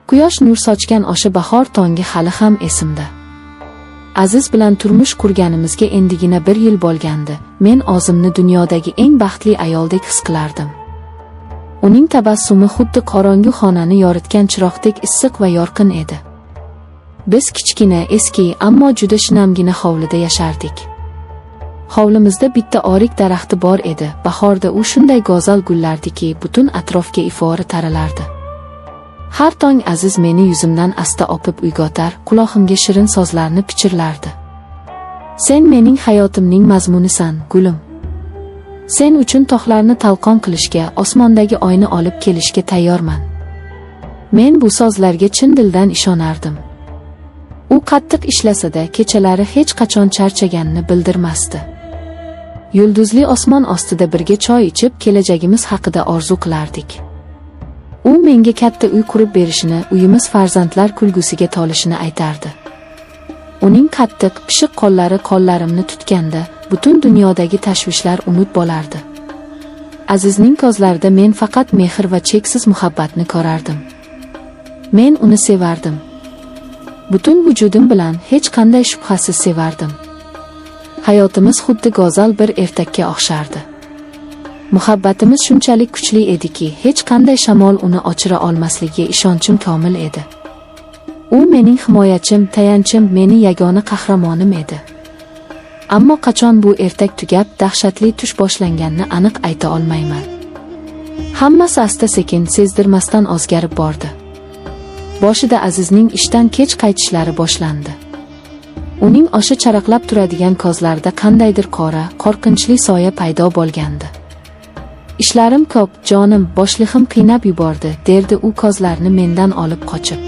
Quyosh nur sochgan o'sha bahor tongi hali ham esimda. Aziz bilan turmush qurganimizga endigina 1 yil bo'lgandi. Men o'zimni dunyodagi eng baxtli ayoldek his qilardim. Uning tabassumi xuddi qorong'u xonani yoritgan chiroqdek issiq va yorqin edi. Biz kichkina, eski, ammo juda shinamgina hovlida yashardik. Hovlimizda bitta o'rik daraxti bor edi. Bahorda u shunday go'zal gullardiki, butun atrofga ifori taralardi. Har tong Aziz meni yuzimdan asta o'pib uyg'otar, quloqimga shirin so'zlarni pichirlardi. Sen mening hayotimning mazmunisan, gulim. Sen uchun tog'larni talqon qilishga, osmondagi oyni olib kelishga tayyorman. Men bu so'zlarga chin dildan ishonardim. U qattiq ishlasada kechalari hech qachon charchaganini bildirmasdi. Yulduzli osmon ostida birga choy ichib, kelajagimiz haqida orzu qilardik. U menga katta uy qurib berishini, uyimiz farzandlar kulgusiga tolishini aytardi. Uning qattiq, pishiq qo'llarimni tutganda, butun dunyodagi tashvishlar unut bo'lardi. Azizning ko'zlarida men faqat mehr va cheksiz muhabbatni ko'rardim. Men uni sevardim. Butun vujudim bilan, hech qanday shubhasiz sevardim. Hayotimiz xuddi go'zal bir ertakka o'xshardi. Muhabbatimiz shunchalik kuchli ediki, hech qanday shamol uni o'chira olmasligiga ishonchim komil edi. U mening himoyachim, tayanchim, meni yagona qahramonim edi. Ammo qachon bu ertak tugab, dahshatli tush boshlanganini aniq ayta olmayman. Hammasi asta-sekin, sezdirmasdan o'zgarib bordi. Boshida Azizning ishdan kech qaytishlari boshlandi. Uning o'sha charaqlab turadigan ko'zlarida qandaydir qora, qo'rqinchli soya paydo bo'lgandi. Ishlarim ko'p, jonim, boshlig'im qiynab yubordi, derdi u ko'zlarni mendan olib qochib.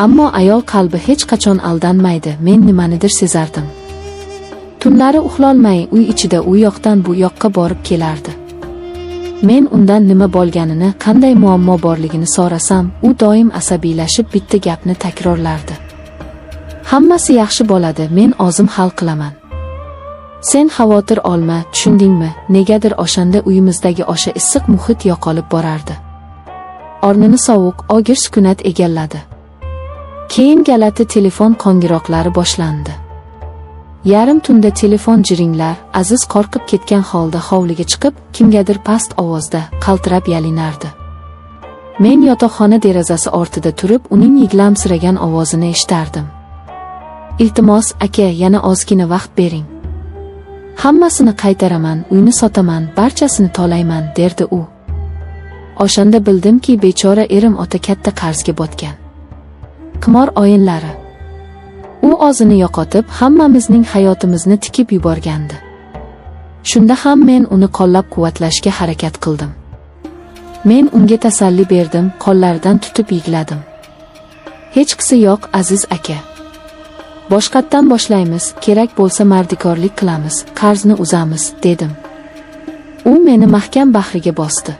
Ammo ayol qalbi hech qachon aldanmaydi, men nimanidir sezardim. Tunlari uxlolmay, uy ichida u yoqdan bu yoqqa borib kelardi. Men undan nima bo'lganini, qanday muammo borligini so'rasam, u doim asabiylashib bitta gapni takrorlardi. Hammasi yaxshi bo'ladi, men o'zim hal qilaman. Sen xavotir olma, tushundingmi? Negadir o'shanda uyimizdagi o'sha issiq muhit yo'qolib borardi. O'rnini sovuq, og'ir sukunat egalladi. Keyin galati telefon qo'ng'iroqlari boshlandi. Yarim tunda telefon jiringlar, Aziz qo'rqib ketgan holda hovliga chiqib, kimgadir past ovozda qaltirab yalinardi. Men yotoqxona derazasi ortida turib, uning yig'lamsiragan ovozini eshitardim. Iltimos, aka, yana ozgina vaqt bering. Hammasini qaytaraman, uyni sotaman, barchasini to'layman, derdi u. O'shanda bildimki, bechora erim o'ta katta qarzga botgan. Qimor o'yinlari. U o'zini yo'qotib, hammamizning hayotimizni tikib yuborgandi. Shunda ham men uni qo'llab-quvvatlashga harakat qildim. Men unga tasalli berdim, qo'llaridan tutib yig'ladim. Hech qisi yo'q, Aziz aka. Boshqatdan boshlaymiz, kerak bo'lsa mardikorlik qilamiz, qarzni uzamiz, dedim. U meni mahkam bag'riga bosdi.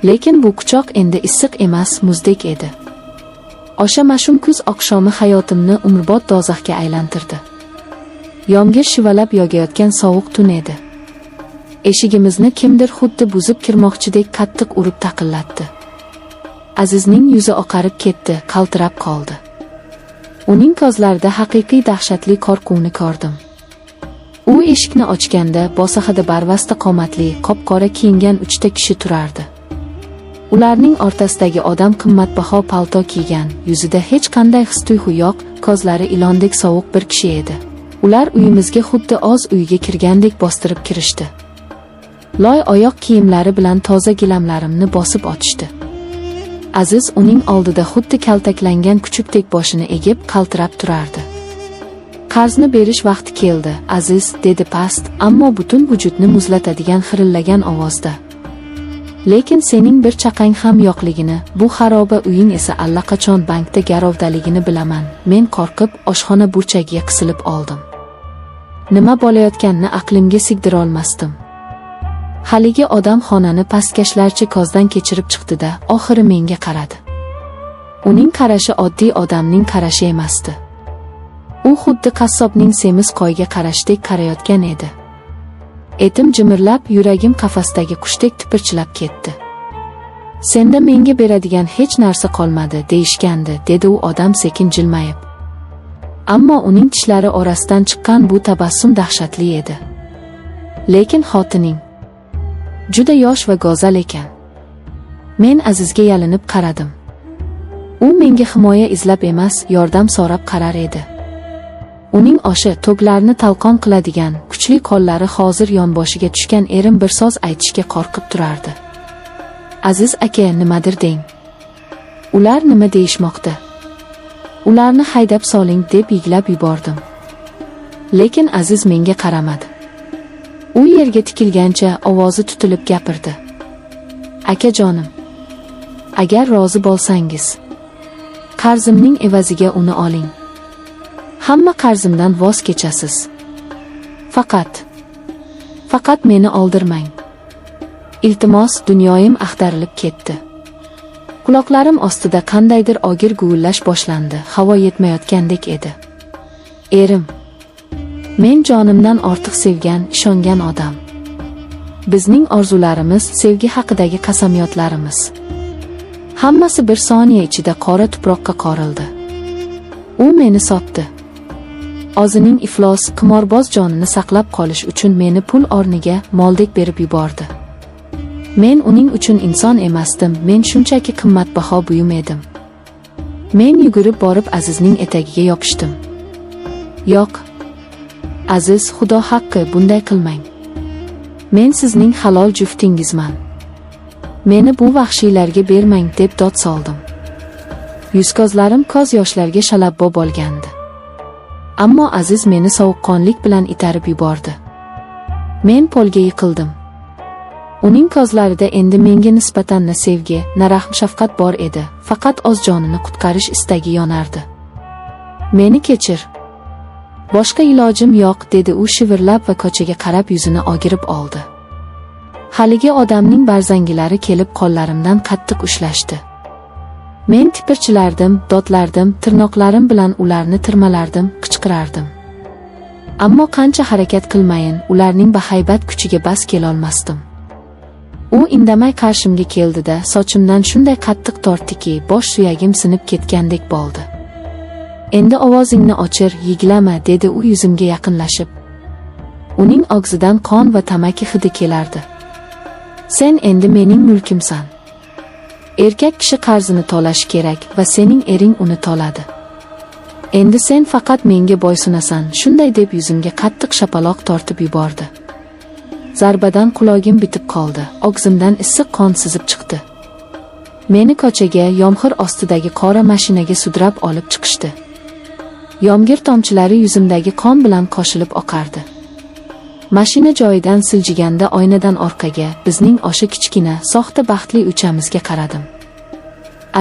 Lekin bu quchoq endi issiq emas, muzdek edi. O'sha mash'um kuz oqshomi hayotimni umrbod do'zaxga aylantirdi. Yomg'ir shivalab yog'ayotgan sovuq tun edi. Eshigimizni kimdir xuddi buzib kirmoqchidek qattiq urib taqillatdi. Azizning yuzi oqarib ketdi, qaltirab qoldi. Uning ko'zlarida haqiqiy dahshatli qo'rquvni ko'rdim. U eshikni ochganda bosahada barvasta qomatli, qop-qora kiyingan 3 ta kishi turardi. Ularning o'rtasidagi odam qimmatbaho palto kiygan, yuzida hech qanday his-tuyg'u yo'q, ko'zlari ilondek sovuq bir kishi edi. Ular uyimizga xuddi o'z uyiga kirgandek bostirib kirishdi. Loy oyoq kiyimlari bilan toza gilamlarimni bosib o'tishdi. Aziz uning oldida xuddi kaltaklangan kuchukdek boshini egib qaltirab turardi. Qarzni berish vaqti keldi, Aziz, dedi past, ammo butun vujudni muzlatadigan xirillagan ovozda. Lekin sening bir chaqang ham yo'qligini, bu xaroba uying esa allaqachon bankda garovdaligini bilaman. Men qo'rqib, oshxona burchagiga qisilib oldim. Nima bo'layotganini aqlimga sigdira olmasdim. Haligi odam xonani pastkashlarcha ko'zdan kechirib chiqdi-da, oxiri menga qaradi. Uning qarashi oddiy odamning qarashi emasdi. U xuddi qassobning semiz qo'yga qarashdek qarayotgan edi. Etim jimirlab, yuragim qafasdagi qushdek tipirchilab ketdi. Senda menga beradigan hech narsa qolmadi deyishgandi, dedi u odam sekin jilmayib. Ammo uning tishlari orasidan chiqqan bu tabassum dahshatli edi. Lekin xotining juda yosh va go'zal ekan. Men Azizga yalinib qaradim. U menga himoya izlab emas, yordam so'rab qarar edi. Uning oshi tog'larni talqon qiladigan kuchli qo'llari hozir yonboshiga tushgan erim bir so'z aytishga qo'rqib turardi. Aziz aka, nimadir deng. Ular nima deyishmoqda? Ularni haydab soling deb yiglab yubordim. Lekin Aziz menga qaramadi. U yerga tikilgancha ovozi tutilib gapirdi. Akajonim, agar rozi bo'lsangiz, qarzimning evaziga uni oling. Hamma qarzimdan voz kechasiz. Faqat meni oldirmang. Iltimos, dunyoyim axtarilib ketdi. Quloqlarim ostida qandaydir og'ir guvillash boshlandi. Havo yetmayotgandek edi. Erim, men jonimdan ortiq sevgan, ishongan odam. Bizning orzularimiz, sevgi haqidagi qasamyodlarimiz, hammasi bir soniya ichida qora tuproqqa qorildi. U meni sotdi. O'zining iflos, qimorboz jonini saqlab qolish uchun meni pul o'rniga moldek berib yubordi. Men uning uchun inson emasdim, men shunchaki qimmatbaho buyum edim. Men yugurib borib Azizning etagiga yopishdim. Yo'q, Aziz, Xudo haqqi, bunday qilmang. Men sizning halol juftingizman. Meni bu vahshiylarga bermang deb dod soldim. Yuz-ko'zlarim ko'z yoshlarga shalabbo bo'lgandi. Ammo Aziz meni sovuqqonlik bilan itarib yubordi. Men polga yiqildim. Uning ko'zlarida endi menga nisbatan na sevgi, na rahm-shafqat bor edi, faqat o'z jonini qutqarish istagi yonardi. Meni kechir. Boshqa ilojim yo'q, dedi u shivirlab va ko'chaga qarab yuzini o'girib oldi. Haligi odamning barzangilari kelib qo'llarimdan qattiq ushlashdi. Men tipirchilardim, dodlardim, tirnoqlarim bilan ularni tirmalardim, qichqirardim. Ammo qancha harakat qilmayin, ularning bahaybat kuchiga bas kelolmasdim. U indamay qarshimga keldida sochimdan shunday qattiq tortdiki, bosh suyagim sinib ketgandek bo'ldi. Endi ovozingni o'chir, yiglama, dedi u yuzimga yaqinlashib. Uning og'zidan qon va tamaki hidi kelardi. Sen endi mening mulkimsan. Erkak kishi qarzini to'lashi kerak va sening ering uni to'ladi. Endi sen faqat menga bo'ysunasan, shunday deb yuzimga qattiq shapaloq tortib yubordi. Zarbadan qulog'im bitib qoldi, og'zimdan issiq qon sizib chiqdi. Meni ko'chaga, yomg'ir ostidagi qora mashinaga sudrab olib chiqishdi. Yomg'ir tomchilari yuzimdagi qon bilan qo'shilib oqardi. Mashina joyidan siljiganda oynadan orqaga, bizning o'sha kichkina, soxta baxtli uchamizga qaradim.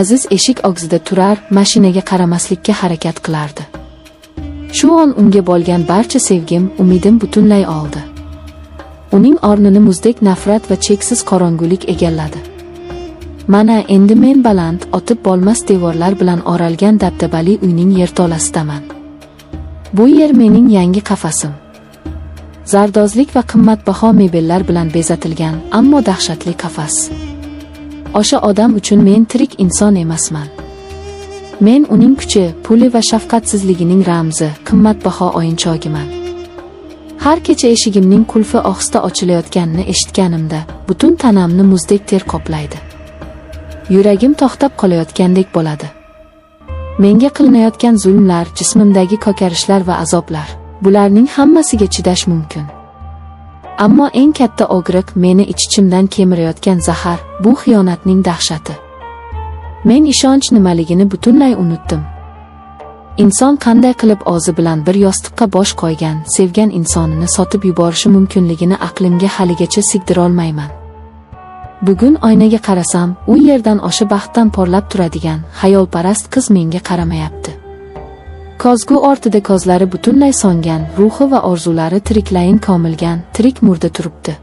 Aziz eshik og'zida turar, mashinaga qaramaslikka harakat qilardi. Shu on unga bo'lgan barcha sevgim, umidim butunlay oldi. Uning o'rnini muzdek nafrat va cheksiz qorong'ulik egalladi. Mana endi men baland, o'tib bo'lmas devorlar bilan o'ralgan dabdabali uyning yerto'lasidaman. Bu yer mening yangi qafasim. Zardozlik va qimmatbaho mebellar bilan bezatilgan, ammo dahshatli qafas. O'sha odam uchun men tirik inson emasman. Men uning kuchi, puli va shafqatsizligining ramzi, qimmatbaho o'yinchog'iman. Har kecha eshigimning qulfi ohista ochilayotganini eshitganimda, butun tanamni muzdek ter qoplaydi. Yuragim to'xtab qolayotgandek bo'ladi. Menga qilinayotgan zulmlar, jismimdagi ko'karishlar va azoblar, bularning hammasiga chidash mumkin. Ammo eng katta og'riq, meni ich-ichimdan kemirayotgan zahar, bu xiyonatning dahshati. Men ishonch nimaligini butunlay unutdim. Inson qanday qilib o'zi bilan bir yostiqqa bosh qo'ygan, sevgan insonini sotib yuborishi mumkinligini aqlimga haligacha sigdira olmayman. Bugun oynaga qarasam, u yerdan o'sha baxtdan porlab turadigan xayolparast qiz menga qaramayapti. Ko'zgu ortida ko'zlari butunlay songan, ruhi va orzulari tiriklayin komilgan, tirik murda turibdi.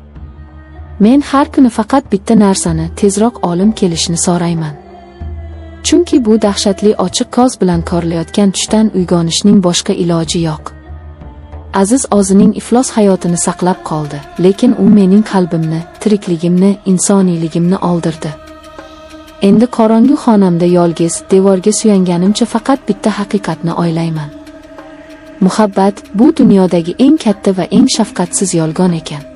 Men har kuni faqat bitta narsani, tezroq olim kelishini so'rayman. Chunki bu dahshatli ochiq ko'z bilan ko'rilayotgan tushdan uyg'onishning boshqa iloji yo'q. Aziz o'zining iflos hayotini saqlab qoldi, lekin u mening qalbimni, tirikligimni, insoniyligimni oldirdi. Endi qorong'u xonamda yolg'iz devorga suyanganimcha faqat bitta haqiqatni o'ylayman. Muhabbat bu dunyodagi eng katta va eng shafqatsiz yolg'on ekan.